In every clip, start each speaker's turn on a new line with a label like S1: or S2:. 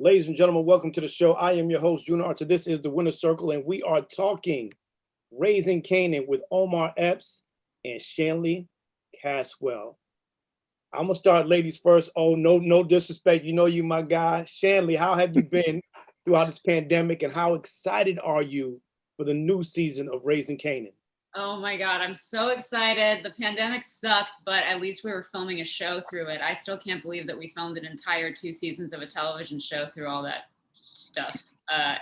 S1: Ladies and gentlemen, welcome to the show. I am your host, Junior Archer. This is the Winner's Circle, and we are talking Raising Kanan with Omar Epps and Shanley Caswell. I'm gonna start ladies first. Oh, no disrespect. You know you my guy. Shanley, how have you been throughout this pandemic, and how excited are you for the new season of Raising Kanan?
S2: Oh my God, I'm so excited. The pandemic sucked, but at least we were filming a show through it. I still can't believe that we filmed an entire 2 seasons of a television show through all that stuff.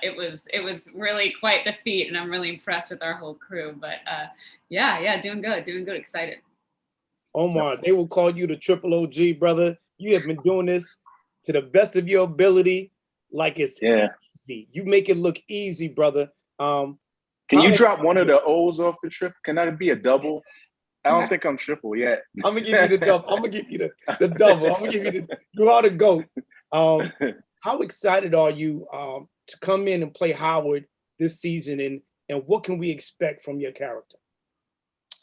S2: It was really quite the feat, and I'm really impressed with our whole crew. But yeah, doing good, excited.
S1: Omar, they will call you the triple OG, brother. You have been doing this to the best of your ability, like it's easy. You make it look easy, brother.
S3: Can you drop one of the O's off the trip? Can that be a double? I don't think I'm triple yet.
S1: I'm gonna give you the double. I'm gonna give you the double. I'm gonna give you you are the GOAT. How excited are you to come in and play Howard this season, and what can we expect from your character?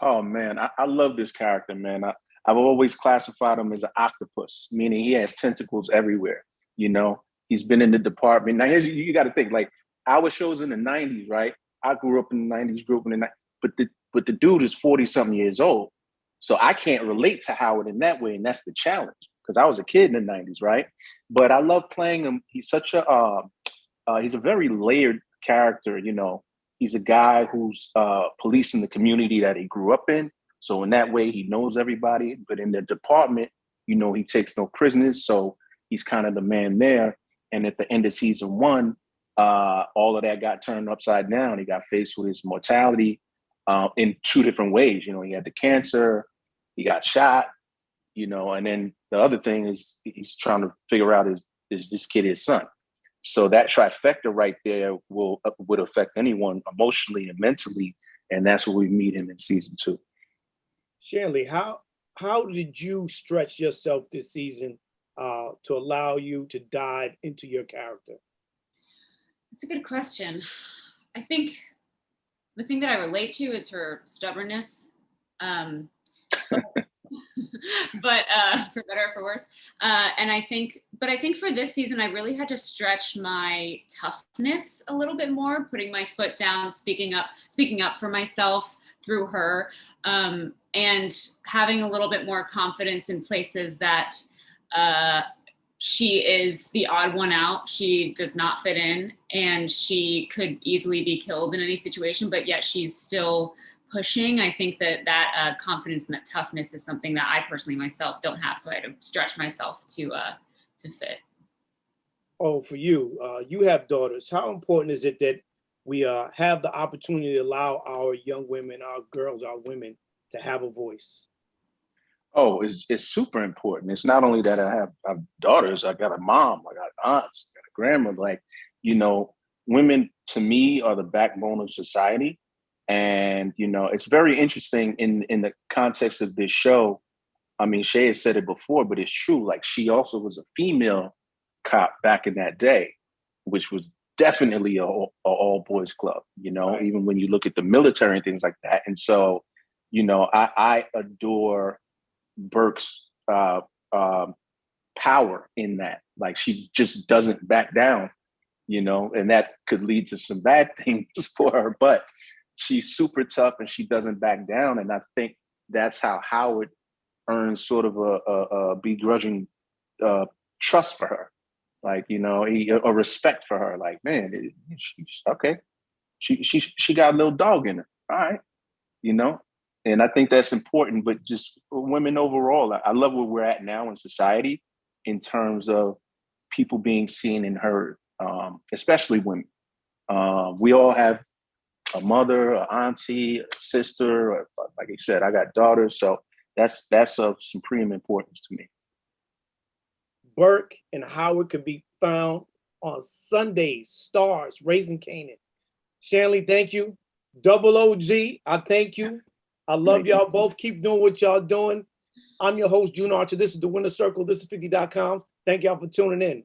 S3: Oh man, I love this character, man. I've always classified him as an octopus, meaning he has tentacles everywhere. You know, he's been in the department. Now you got to think, like, our shows in the 90s, right? I grew up in the 90s, grew up in the 90s, but the dude is 40-something years old. So I can't relate to Howard in that way, and that's the challenge, because I was a kid in the 90s, right? But I love playing him. He's such he's a very layered character, you know. He's a guy who's policing the community that he grew up in. So in that way, he knows everybody. But in the department, you know, he takes no prisoners. So he's kind of the man there. And at the end of season 1, all of that got turned upside down. He got faced with his mortality in 2 different ways. You know, he had the cancer, he got shot, you know, and then the other thing is he's trying to figure out is this kid his son? So that trifecta right there would affect anyone emotionally and mentally. And that's where we meet him in season 2.
S1: Shanley, how did you stretch yourself this season to allow you to dive into your character?
S2: That's a good question. I think the thing that I relate to is her stubbornness. But for better or for worse. And I think for this season, I really had to stretch my toughness a little bit more, putting my foot down, speaking up for myself through her, and having a little bit more confidence in places that she is the odd one out. She does not fit in, and she could easily be killed in any situation, but yet she's still pushing. I think that confidence and that toughness is something that I personally myself don't have. So I had to stretch myself to fit.
S1: Oh, for you, you have daughters. How important is it that we have the opportunity to allow our young women, our girls, our women to have a voice?
S3: Oh, it's super important. It's not only that I have daughters, I got a mom, I got aunts, I got a grandmother. Like, you know, women to me are the backbone of society. And, you know, it's very interesting in the context of this show. I mean, Shay has said it before, but it's true. Like, she also was a female cop back in that day, which was definitely a all boys club, you know, right. Even when you look at the military and things like that. And so, you know, I adore Burke's power in that. Like, she just doesn't back down, you know, and that could lead to some bad things for her. But she's super tough and she doesn't back down. And I think that's how Howard earns sort of a begrudging trust for her. Like, you know, a respect for her. Like, man, okay. She got a little dog in her. All right. You know, and I think that's important, but just for women overall, I love where we're at now in society in terms of people being seen and heard, especially women. We all have a mother, an auntie, a sister, or, like I said, I got daughters. So that's of supreme importance to me.
S1: Burke and Howard can be found on Sundays, Stars, Raising Kanan. Shanley, thank you. Double OG, I thank you. I love y'all both. Keep doing what y'all doing. I'm your host, June Archer. This is The Winner's Circle. This is 50.com. Thank y'all for tuning in.